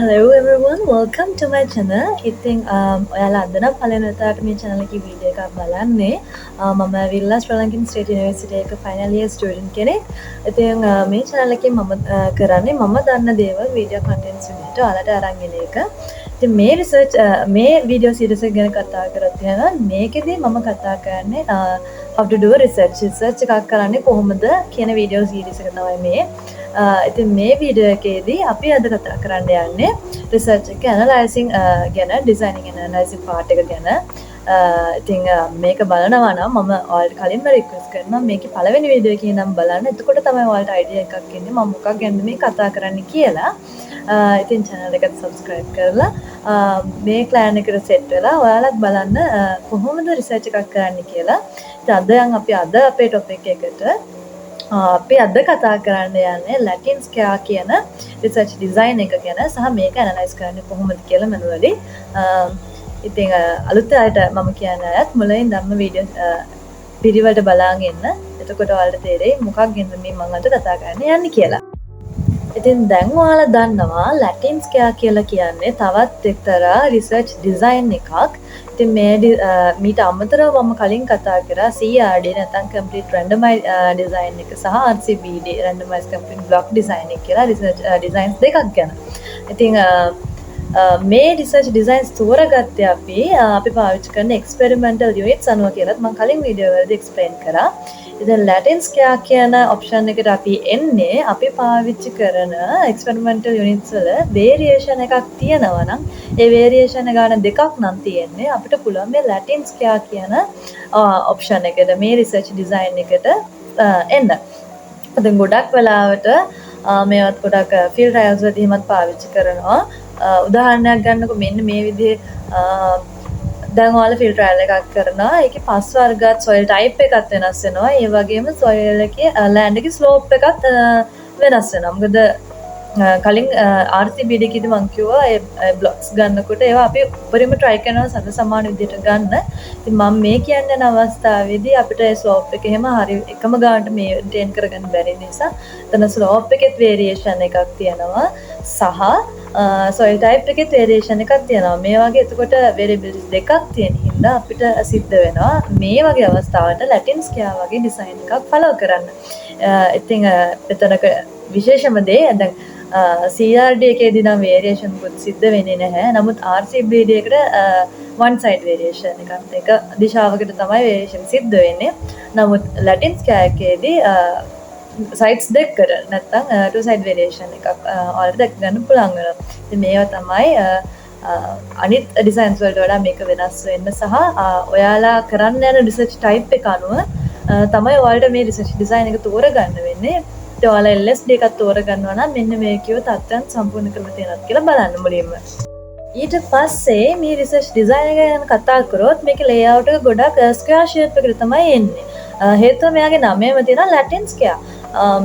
Hello everyone, welcome to my channel. ඉතින් ඔයාලා අද නම් පළවෙනි වතාවට මේ channel එකේ වීඩියෝ එකක් බලන්නේ. මම ඇවිල්ලා ශ්‍රී ලංකන් ස්ටේට් යුනිවර්සිටි එක ෆයිනල් ඉයර් ස්ටුඩන්ට් කෙනෙක්. ඉතින් මේ channel එකේ මම කරන්නේ මම දන්න දේවල් වීඩියෝ කන්ටෙන්ට්ස් විදිහට ඔයාලට අරන් එන එක. ඉතින් මේ රිසර්ච් මේ වීඩියෝ සීරීස් එක ගැන කතා කරත් යනවා. මේකෙදී මම කතා කරන්නේ how to do research එකක් කරන්නේ කොහොමද කියන වීඩියෝ සීරීස් එක තමයි මේ. ඉතින් මේ වීඩියෝ එකේදී අපි අද කතා කරන්න යන්නේ රිසර්ච් එක ඇනලයිසිං ගැන, ඩිසයිනින් ඇන්ඩ් ඇනලයිසිං පාර්ට් එක ගැන. ඉතින් මේක බලනවා නම් මම ඔයාලට කලින්ම රික්වෙස්ට් කරනවා මේකේ පළවෙනි වීඩියෝ එකේ නම් බලන්න. එතකොට තමයි ඔයාලට අයිඩියා එකක් එන්නේ මම මොකක් ගැනද මේ කතා කරන්නේ කියලා. ඉතින් channel එකට subscribe කරලා මේ plan එකට set වෙලා ඔයාලත් බලන්න කොහොමද රිසර්ච් එකක් කරන්න කියලා. ඉතින් අපි අපේ topic එකට අපි අද කතා කරන්න යන්නේ ලැටින් ස්කෙයා කියන රිසර්ච් ඩිසයින් එක ගැන සහ මේක ඇනලයිස් කරන්නේ කොහොමද කියලා මනුවලි. ඉතින් අලුත් අයට මම කියන අයත් මුලින් ධම්ම වීඩියෝ පිළිවෙලට බලාගෙන ඉන්න. එතකොට ඔයාලට තේරෙයි මොකක් ගැනද මේ මම අද කතා කරන්න යන්නේ කියලා. ඉතින් දැන් ඔයාලා දන්නවා ලැටින් ස්කෙයා කියලා කියන්නේ තවත් එක්තරා රිසර්ච් ඩිසයින් එකක්. ඉතින් මීට අමතරව මම කලින් කතා කරා CRD නැත්නම් complete randomized design එක සහ RCBD randomized complete block design එක කියලා රිසර්ච් ඩිසයින්ස් දෙකක් ගැන. ඉතින් මේ රිසර්ච් ඩිසයින්ස් තෝරගත්තේ අපි පාවිච්චි කරන experimental units අනුව කියලා මම කලින් වීඩියෝ වලදී explain කරා. ඉතින් ලැටින් ස්කෙයා කියන ඔප්ෂන් එකට අපි එන්නේ අපි පාවිච්චි කරන experimental units වල variation එකක් තියෙනවා නම් ඒ variation ගාන දෙකක් නම් තියෙන්නේ අපිට පුළුවන් මේ ලැටින් ස්කෙයා කියන ඔප්ෂන් එකට මේ රිසර්ච් ඩිසයින් එකට එන්න. ඉතින් ගොඩක් වෙලාවට මේවත් ගොඩක් ෆීල්ඩ් ට්‍රයල්ස් වලදීමත් පාවිච්චි කරනවා. උදාහරණයක් ගන්නකො මෙන්න මේ විදිහේ දැන් ඔයාලා ෆීල්ඩ් ට්‍රයල් එකක් කරනවා. ඒකේ පස් වර්ගات සොයිල් ටයිප් එකත් වෙනස් වෙනවා. ඒ වගේම සොයිල් එකේ ලෑන්ඩ් එකේ ස්ලෝප් එකත් වෙනස් වෙනවා. මොකද කලින් RCBD එකේදී මම කිව්වා ඒ බ්ලොක්ස් ගන්නකොට ඒවා අපි උඩරිම try කරනවා සම සමාන විදිහට ගන්න. ඉතින් මම මේ කියන්නේ යන අවස්ථාවේදී අපිට ඒ ස්ලෝප් එක එහෙම හරි එකම ගානට මේන්ටේන් කරගන්න බැරි නිසා එතන ස්ලෝප් එකෙත් වේරියේෂන් එකක් තියෙනවා. සහ සොයිල් ටයිප් එකේ වේරියේෂන් එකක් තියෙනවා. මේ වගේ එතකොට වේරියබිලිටි දෙකක් තියෙන හින්දා අපිට සිද්ධ වෙනවා මේ වගේ අවස්ථාවට ලැටින් ස්කෙයා වගේ ඩිසයින් එකක් ෆලෝ කරන්න. ඉතින් එතනක විශේෂම දේ දැන් CRD එකේදී නම් වේරියේෂන් පුත් සිද්ධ වෙන්නේ නැහැ. නමුත් RCBD එකට one side variation එක දිශාවකට තමයි වේරියේෂන් සිද්ධ වෙන්නේ. නමුත් ලැටින් ස්කෙයා එකේදී sides දෙකකට නැත්නම් two side variation එකක් ඔයාලට දැක ගන්න පුළුවන් වෙනවා. ඉතින් මේවා තමයි අනිත් ඩිසයින්ස් වලට වඩා මේක වෙනස් වෙන්න සහ ඔයාලා කරන්න යන රිසර්ච් ටයිප් එක අනුව තමයි ඔයාලට මේ රිසර්ච් ඩිසයින් එක තෝරගන්න වෙන්නේ. ඉතින් ඔයාලා LSD එකක් තෝරගන්නවා නම් මෙන්න මේ කියව තත්ත්වයන් සම්පූර්ණ කරලා තියෙනවද කියලා බලන්න මුලින්ම. ඊට පස්සේ මේ රිසර්ච් ඩිසයින් එක ගැන කතා කරොත් මේකේ ලේඅවුට් එක ගොඩක් ස්ක්වෙයාර් ෂේප් එකකට තමයි එන්නේ. හේතුව මෙයාගේ නමේම තියෙනවා ලැටින් ස්කෙයා.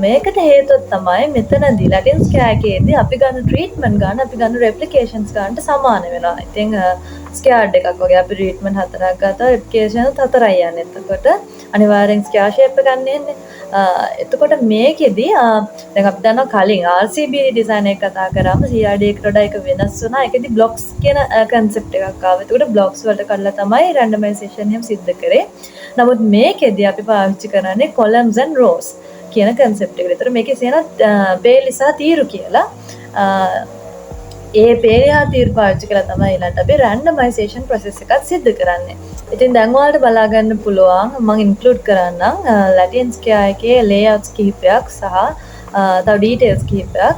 මේකට හේතුව තමයි මෙතනදී ලැටින් ස්කෙයා එකේදී අපි ගන්න ට්‍රීට්මන්ට් ගන්න අපි ගන්න රෙප්ලිකේෂන්ස් ගන්නට සමාන වෙනවා. ඉතින් ස්කෙයාර්ඩ් එකක් වගේ අපි ට්‍රීට්මන්ට් 4ක් ගත්තා රෙප්ලිකේෂන් 4යි යන්නේ. එතකොට අනිවාර්යෙන් ස්කෙයාර් ෂේප් එක ගන්න එන්නේ. එතකොට මේකෙදී දැන් අපි දන්නවා කලින් RCBD ඩිසයින් එක කතා කරාම CRD එකට වඩා එක වෙනස් වුණා. ඒකෙදී බ්ලොක්ස් කියන කන්සෙප්ට් එකක් ආවා. එතකොට බ්ලොක්ස් වලට කඩලා තමයි රැන්ඩමයිසේෂන් එහෙම සිද්ධ කරේ. නමුත් මේකෙදී අපි පාවිච්චි කරන්නේ columns and rows කියන කන්සෙප්ට් එක. ඒතර මේකේ තියෙන පේලි සහ තීරු කියලා. ඒ පේලි හා තීරු පාවිච්චි කරලා තමයි ඊළඟට අපි රැන්ඩමයිසේෂන් ප්‍රොසෙස් එකක් සිද්ධ කරන්නේ. ඉතින් දැන් ඔයාලට බලා ගන්න පුළුවන් මම ඉන්ක්ලූඩ් කරන්නම් ලැටින් ස්කෙයා එකේ ලේඅවුට්ස් කිහිපයක් සහ තව ඩීටේල්ස් කිහිපයක්.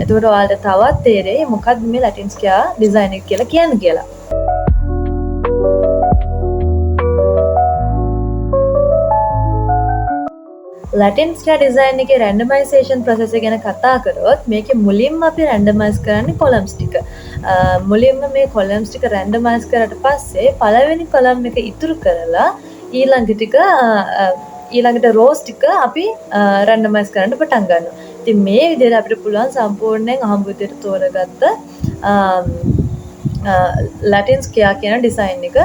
එතකොට ඔයාලට තවත් තේරෙයි මොකක්ද මේ ලැටින් ස්කෙයා ඩිසයින් එක කියලා කියන්නේ කියලා. ලැටින් ස්කෙයා ඩිසයින් එකේ රැන්ඩමයිසේෂන් ප්‍රොසෙස් එක ගැන කතා කරොත් මේකේ මුලින්ම අපි රැන්ඩමයිස් කරන්නේ කොලම්ස් ටික. මුලින්ම මේ කොලම්ස් ටික රැන්ඩමයිස් කරලා පස්සේ පළවෙනි කොලම් එක ඉතුරු කරලා ඊළඟට රෝස් ටික අපි රැන්ඩමයිස් කරන්න පටන් ගන්නවා. ඉතින් මේ විදිහට අපිට පුළුවන් සම්පූර්ණයෙන් අහඹු විදිහට තෝරගත්ත ලැටින් ස්කෙයා කියන ඩිසයින් එක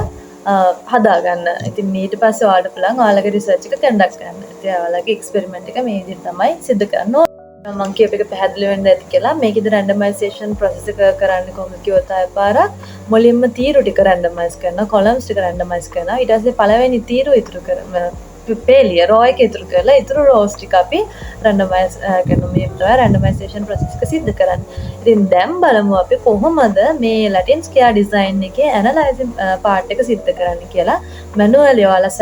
හදාගන්න. ඉතින් ඊට පස්සේ ඔයාලට පුළුවන් ඔයාලගේ රිසර්ච් එක කන්ඩක්ට් කරන්න. ඉතින් ඔයාලගේ එක්ස්පෙරිමන්ට් එක මේ විදිහට තමයි සිදු කරන්න ඕනේ. මං කියප එක පැහැදිලි වෙන්න ඇති කියලා. මේකෙදි රැන්ඩමයිසේෂන් ප්‍රොසෙස් එක කරන්නේ කොහොමද කිව්වොත් ආයෙ පාරක් මුලින්ම තීරු ටික රැන්ඩමයිස් කරනවා, කොලම්ස් ටික රැන්ඩමයිස් කරනවා. ඊට පස්සේ පළවෙනි තීරු ඉතුරු කරනවා. පේලිය රෝ එක ඉතුරු කරලා ඉතුරු රෝස් ටික අපි රැන්ඩමයිස් කරනවා. මේ තමයි රැන්ඩමයිසේෂන් ප්‍රොසෙස් එක සිද්ධ කරන්නේ. ඉතින් දැන් බලමු අපි කොහොමද මේ ලැටින් ස්කෙයාර් ඩිසයින් එකේ ඇනලයිසින් පාර්ට් එක සිද්ධ කරන්නේ කියලා. මැනුවලි ඔයාලා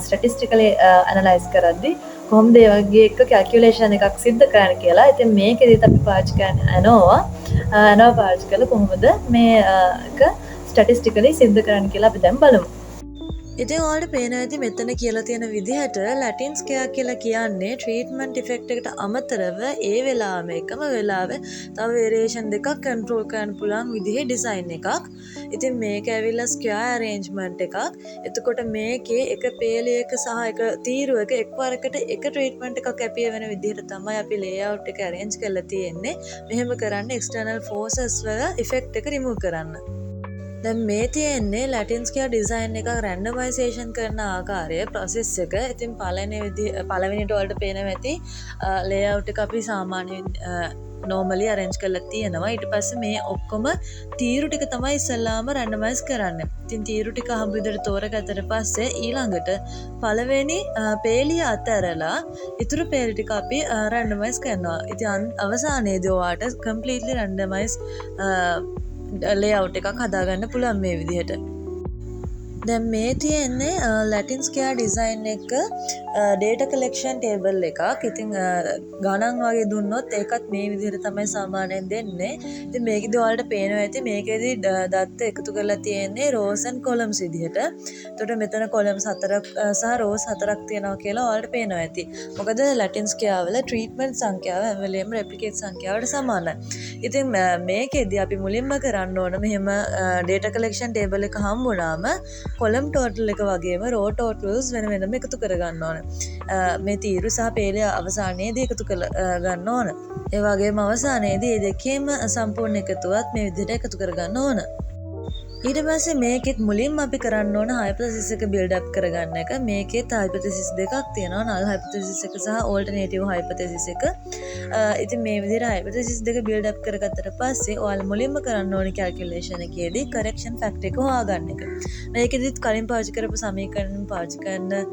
ස්ටැටිස්ටිකලි ඇනලයිස් කරද්දී කොහොමද ඒ වගේ එක කැල්කියුලේෂන් එකක් සිද්ධ කරන්න කියලා. ඉතින් මේකෙදිත් අපි පාවිච්චි කරන්නේ ANOVA පාවිච්චි කරලා කොහොමද මේ එක ස්ටැටිස්ටිකලි සිද්ධ කරන්න කියලා අපි දැන් බලමු. ඉතින් ඔයාලට පේනවා ඇති මෙතන කියලා තියෙන විදිහට ලැටින් ස්කෙයාර් කියලා කියන්නේ ට්‍රීට්මන්ට් ඉෆෙක්ට් එකට අමතරව ඒ වෙලාවෙම එකම වෙලාවේ තව වේරියේෂන් දෙකක් කන්ට්‍රෝල් කරන්න පුළුවන් විදිහේ ඩිසයින් එකක්. ඉතින් මේක ඇවිල්ලා ස්කෙයාර් අරේන්ජ්මන්ට් එකක්. එතකොට මේකේ එක පේලියක සහ එක තීරුවක එක්වරකට එක ට්‍රීට්මන්ට් එකක් ඇපිය වෙන විදිහට තමයි අපි ලේඅවුට් එක අරේන්ජ් කරලා තියෙන්නේ. මෙහෙම කරන්න එක්ස්ටර්නල් ෆෝසස් වල ඉෆෙක්ට් එක රිමූව් කරන්න. දැන් මේ තියෙන්නේ ලැටින් ස්කෙයාර් ඩිසයින් එකක් රැන්ඩමයිසේෂන් කරන ආකාරය ප්‍රොසෙස් එක. ඉතින් පළවෙනිට වලට පේනවා ඇති ලේඅවුට් එක අපි සාමාන්‍යයෙන් නෝමලි අරේන්ජ් කරලා තියෙනවා. ඊට පස්සේ මේ ඔක්කොම තීරු ටික තමයි ඉස්සෙල්ලාම රැන්ඩමයිස් කරන්නේ. ඉතින් තීරු ටික හම්බ විදිහට තෝරගත්තට පස්සේ ඊළඟට පළවෙනි පේලිය අතරලා ඉතුරු පේලි ටික අපි රැන්ඩමයිස් කරනවා. ඉතින් අවසානයේදී ඔයාට කම්ප්ලීට්ලි රැන්ඩමයිස් ලේඅවුට් එකක් හදාගන්න පුළුවන් මේ විදිහට. දැන් මේ තියෙන්නේ ලැටින් ස්කෙයාර් ඩිසයින් එක ඩේටා කලෙක්ෂන් ටේබල් එකක්. ඉතින් ගණන් වගේ දුන්නොත් ඒකත් මේ විදිහට තමයි සාමාන්‍යයෙන් දෙන්නේ. ඉතින් මේකෙදි ඔයාලට පේනවා ඇති මේකෙදි දත්ත එකතු කරලා තියෙන්නේ රෝස් ඇන්ඩ් කොලම්ස් විදිහට. එතකොට මෙතන කොලම්ස් 4ක් සහ රෝස් 4ක් තියෙනවා කියලා ඔයාලට පේනවා ඇති. මොකද ලැටින් ස්කෙයාර් වල ට්‍රීට්මන්ට් සංඛ්‍යාව හැම වෙලේම රෙප්ලිකේට් සංඛ්‍යාවට සමානයි. ඉතින් මේකෙදි අපි මුලින්ම කරන්න ඕන මෙහෙම ඩේටා කලෙක්ෂන් ටේබල් එක හම්බුනාම කොලම් ටෝටල් එක වගේම රෝ ටෝටල්ස් වෙන වෙනම එකතු කරගන්න ඕන. මේ තීරු සහ පේලිය අවසානයේදී එකතු කරගන්න ඕන. ඒ වගේම අවසානයේදී මේ දෙකේම සම්පූර්ණ එකතුවත් මේ විදිහට එකතු කරගන්න ඕන. ඊට පස්සේ මේකෙත් මුලින්ම අපි කරන්න ඕන හයිපොතෙසිස් එක බිල්ඩ් අප් කරගන්න එක. මේකෙත් හයිපොතෙසිස් දෙකක් තියෙනවා, නල් හයිපොතෙසිස් එක සහ ඕල්ටර්නේටිව් හයිපොතෙසිස් එක. ඉතින් මේ විදිහට හයිපොතෙසිස් දෙක බිල්ඩ් අප් කරගත්තට පස්සේ ඔයාලා මුලින්ම කරන්න ඕනේ කැල්කියුලේෂන් එකේදී කරෙක්ෂන් ෆැක්ටර් එක හොයාගන්න එක. මේකෙදිත් කලින් පාවිච්චි කරපු සමීකරණ පාවිච්චි කරන්න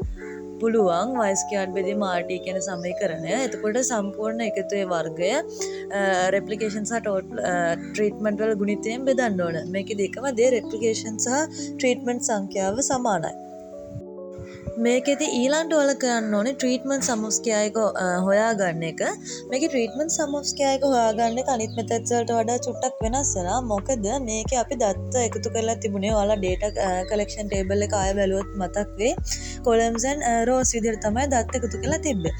පුළුවන්. y ස්ක්වයර්ඩ් බෙදීම rt කියන සමීකරණය. එතකොට සම්පූර්ණ එකතුවේ වර්ගය රෙප්ලිකේෂන් සහ ට්‍රීට්මන්ට් වල ගුණිතයෙන් බෙදන්න ඕන. මේකෙදි එකම දේ රෙප්ලිකේෂන් සහ ට්‍රීට්මන්ට් සංඛ්‍යාව සමානයි. මේකෙදි ඊළඟට ඔයාලා කරන්න ඕනේ ට්‍රීට්මන්ට් සම් ඔෆ් ස්ක්වයර් එක හොයාගන්න එක. මේකේ ට්‍රීට්මන්ට් සම් ඔෆ් ස්ක්වයර් එක හොයාගන්න එක අනිත් මෙතඩ්ස් වලට වඩා චුට්ටක් වෙනස් වෙනවා. මොකද මේකේ අපි දත්ත එකතු කරලා තිබුණේ ඔයාලා ඩේටා කලෙක්ෂන් ටේබල් එක ආය බැලුවොත් මතක් වෙයි. කොලම්ස් ඇන් රෝස් විදිහට තමයි දත්ත එකතු කරලා තිබ්බේ.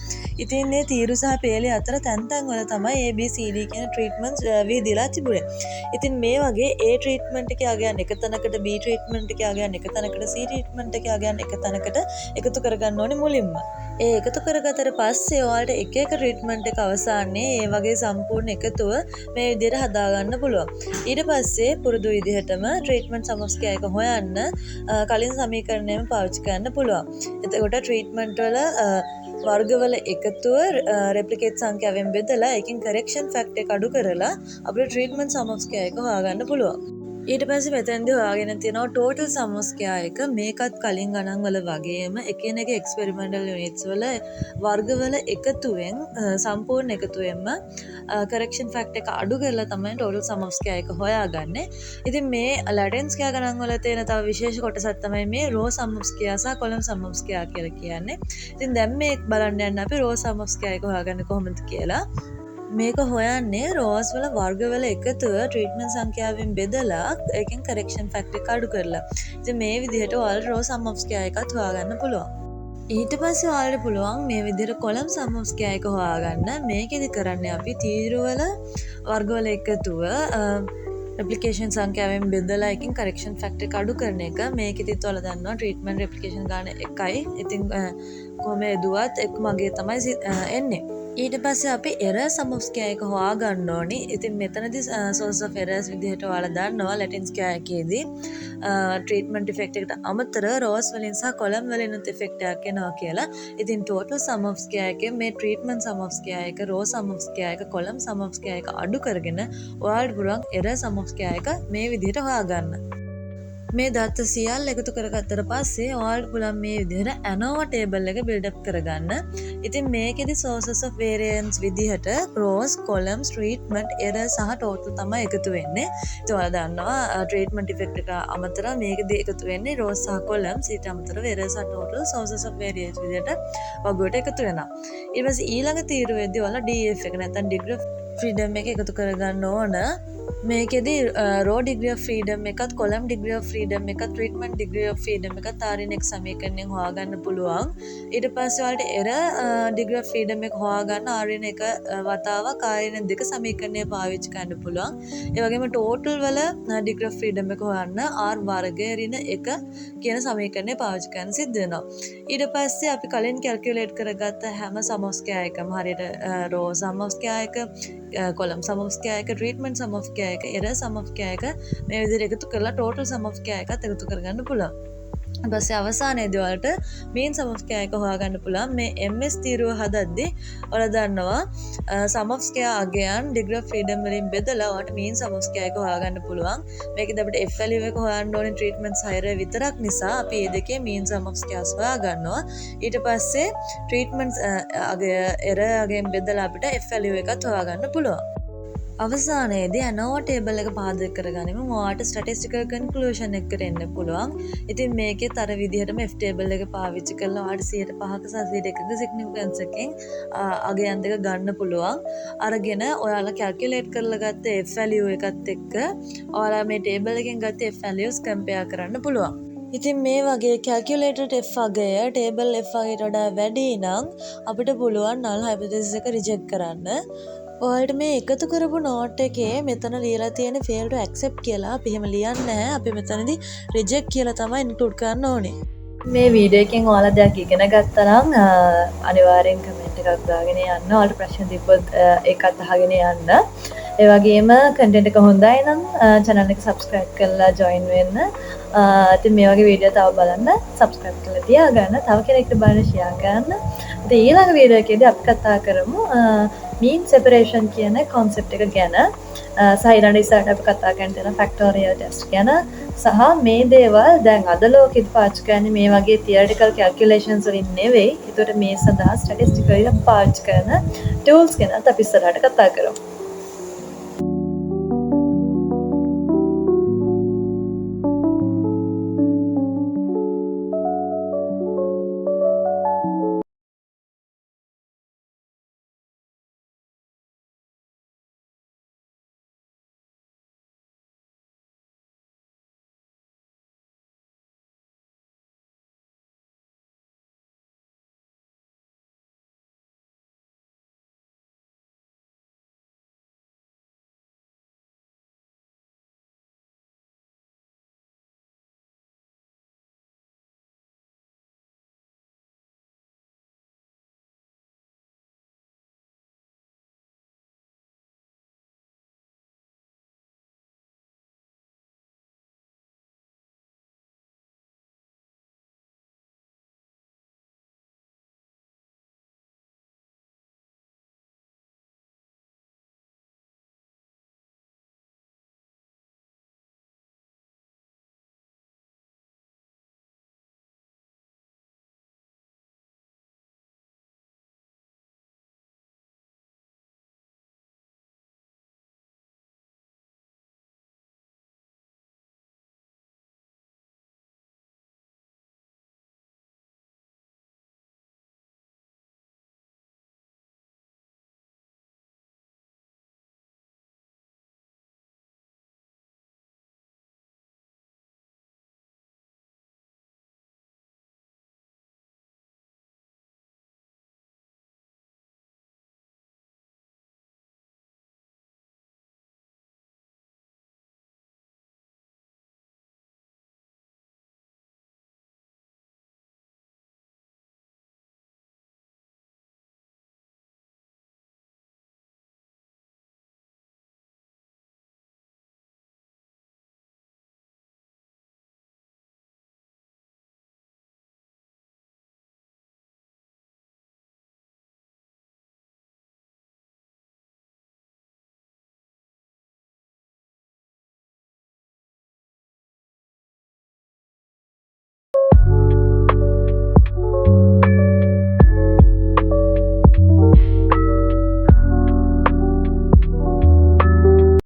ඉතින් මේ තීරු සහ පේලිය අතර තැන් වල තමයි ABCD කියන ට්‍රීට්මන්ට්ස් විහිදලා තිබුණේ. ඉතින් මේ වගේ A ට්‍රීට්මන්ට් එකේ ආගයන් එක තැනකට, B ට්‍රීට්මන්ට් එකේ ආගයන් එක තැනකට, C ට්‍රීට්මන්ට් එකේ ආගයන් එක තැනකට එකතු කරගන්න ඕනේ මුලින්ම. ඒ එකතු කරගත්තට පස්සේ ඔයාලට එක එක ට්‍රීට්මන්ට් එක අවසානයේ ඒ වගේ සම්පූර්ණ එකතුව මේ විදිහට හදාගන්න පුළුවන්. ඊට පස්සේ පුරුදු විදිහටම ට්‍රීට්මන්ට් සම් ඔෆ් ස්ක්වයර් එක හොයන්න කලින් සමීකරණයම පාවිච්චි කරන්න පුළුවන්. එතකොට ට්‍රීට්මන්ට් වල වර්ගවල එකතුව රෙප්ලිකේට් සංඛ්‍යාවෙන් බෙදලා ඒකෙන් කරෙක්ෂන් ෆැක්ටර් එක අඩු කරලා අපිට ට්‍රීට්මන්ට් සම් ඔෆ් ස්ක්වයර් එක හොයාගන්න පුළුවන්. ඊට පස්සේ මෙතෙන්දී හොයාගෙන තියෙනවා ටෝටල් සම් ඔෆ් ස්ක්වයර් එක. මේකත් කලින් ගණන් වල වගේම එකිනෙක එක්ස්පෙරිමෙන්ටල් යුනිට්ස් වල වර්ගවල එකතුවෙන් සම්පූර්ණ එකතුවෙන්ම කරෙක්ෂන් ෆැක්ටර් එක අඩු කරලා තමයි ටෝටල් සම් ඔෆ් ස්ක්වයර් එක හොයාගන්නේ. ඉතින් මේ ලැටින් ස්ක්වයර් ගණන් වල තියෙන තව විශේෂ කොටසක් තමයි මේ රෝ සම් ඔෆ් ස්ක්වයර් සහ කොලම් සම් ඔෆ් ස්ක්වයර් කියලා කියන්නේ. ඉතින් දැන් මේ බලන්න යන්න අපි රෝ සම් ඔෆ් ස්ක්වයර් එක හොයාගන්නේ කොහොමද කියලා. මේක හොයන්නේ රෝස් වල වර්ගවල එකතුව ට්‍රීට්මන්ට් සංඛ්‍යාවෙන් බෙදලා ඒකෙන් කරෙක්ෂන් ෆැක්ටර් එක අඩු කරලා. ඉතින් මේ විදිහට ඔයාලට රෝ සම් ඔෆ් ස්ක්වයර් එකත් හොයාගන්න පුළුවන්. ඊට පස්සේ ඔයාලට පුළුවන් මේ විදිහට කොලම් සම් ඔෆ් ස්ක්වයර් එක හොයාගන්න. මේකෙදි කරන්නේ අපි තීරු වල වර්ගවල එකතුව රෙප්ලිකේෂන් සංඛ්‍යාවෙන් බෙදලා එකකින් කරෙක්ෂන් ෆැක්ටර් එක අඩු කරන එක. මේකෙදිත් ඔයාලා දන්නවා ට්‍රීට්මන්ට් රෙප්ලිකේෂන් ගාන 1යි. ඉතින් කොහොම යදුවත් එක් මගේ තමයි එන්නේ. ඊට පස්සේ අපි error sum of square එක හොයාගන්න ඕනි. ඉතින් මෙතනදී source of errors විදිහට ඔයාලා දන්නවා Latin square එකේදී treatment effect එකට අමතර rows වලින් සහ column වලිනුත් effect එකක් එනවා කියලා. ඉතින් total sum of square එකේ මේ treatment sum of square එක, row sum of square එක, column sum of square එක අඩු කරගෙන ඔයාලට පුළුවන් error sum of square එක මේ විදිහට හොයාගන්න. මේ දත්ත සියල්ල එකතු කරගත්තට පස්සේ ඔයාලට පුළුවන් මේ විදිහට ANOVA table එක build up කරගන්න. ඉතින් මේකෙදි sources of variance විදිහට rows, columns, treatment, error සහ total තමයි එකතු වෙන්නේ. ඉතින් ඔයාලා දන්නවා treatment effect එක අමතරව මේකෙදි එකතු වෙන්නේ rows සහ columns, ඊට අමතරව error සහ total sources of variance විදිහට වගුවට එකතු වෙනවා. ඊට පස්සේ ඊළඟ තීරුවේදී ඔයාලා DF එක නැත්නම් degree of freedom එක එකතු කරගන්න ඕන. මේකෙදි row degree of freedom එකත් column degree of freedom එකත් treatment degree of freedom එකත් RNX සමීකරණයෙන් හොයාගන්න පුළුවන්. ඊට පස්සේ ඔයාලට error degree of freedom එක හොයාගන්න RN එක වතාවක් RN දෙක සමීකරණය පාවිච්චි කරන්න පුළුවන්. ඒ වගේම total වල degree of freedom එක හොයන්න R වර්ගය ඍණ 1 කියන සමීකරණය පාවිච්චි කරන්න සිද්ධ වෙනවා. ඊට පස්සේ අපි කලින් calculate කරගත්ත හැම sum of square එකම හරියට row sum of square එක, column sum of square එක, treatment sum of square එක, error sum of square එක මේ විදිහට එකතු කරලා total sum of square එකත් එකතු කරගන්න පුළුවන්. ඊට පස්සේ අවසානයේදී ඔයාලට mean sum of square එක හොයාගන්න පුළුවන්. මේ MS තීරුව හදද්දී ඔයාලා දන්නවා sum of square අගයන් degree of freedom වලින් බෙදලා ඔයාලට mean sum of square එක හොයාගන්න පුළුවන්. මේකෙද අපිට F value එක හොයන්න ඕනේ treatments 6 විතරක් නිසා අපි මේ දෙකේ mean sum of squares හොයාගන්නවා. ඊට පස්සේ treatments අගය error අගයෙන් බෙදලා අපිට F value එකත් හොයාගන්න පුළුවන්. අවසානයේදී ANOVA table එක පාදක කරගනිමු. ඔයාලට statistical conclusion එකකට එන්න පුළුවන්. ඉතින් මේකෙත් අර විදිහටම F table එක පාවිච්චි කරලා ඔයාලට 105ක සහ 101ක significance එකෙන් අගයන් දෙක ගන්න පුළුවන්. අරගෙන ඔයාලා calculate කරලා ගත්ත F value එකත් එක්ක ඔයාලා මේ table එකෙන් ගත්ත F values compare කරන්න පුළුවන්. ඉතින් මේ වගේ calculated F අගය table F අගයට වඩා වැඩි නම් අපිට පුළුවන් null hypothesis එක reject කරන්න. ඔයාලට මේ එකතු කරපු note එකේ මෙතන ලියලා තියෙන fail to accept කියලා අපි එහෙම ලියන්නේ නැහැ. අපි මෙතනදී reject කියලා තමයි include කරන්න ඕනේ. මේ වීඩියෝ එකෙන් ඔයාලා දෙයක් ඉගෙන ගත්තා නම් අනිවාර්යෙන් කමෙන්ට් එකක් දාගෙන යන්න. ඔයාලට ප්‍රශ්න තිබ්බොත් ඒකත් අහගෙන යන්න. ඒ වගේම content එක හොඳයි නම් channel එක subscribe කරලා join වෙන්න. ඉතින් මේ වගේ වීඩියෝ තව බලන්න subscribe කරලා තියාගන්න. තව කෙනෙක්ට බලන්න share කරන්න. ඉතින් ඊළඟ වීඩියෝ එකේදී අපි කතා කරමු mean separation කියන concept එක ගැන. සහ ඊළඟ ඉස්සරහට අපි කතා කරන්න යන factorial test ගැන. සහ මේ දේවල් දැන් අද ලෝකෙත් පාවිච්චි කරන්නේ මේ වගේ theoretical calculations වලින් නෙවෙයි. ඒකට මේ සඳහා statistically පාවිච්චි කරන tools ගැන අපි ඉස්සරහට කතා කරමු.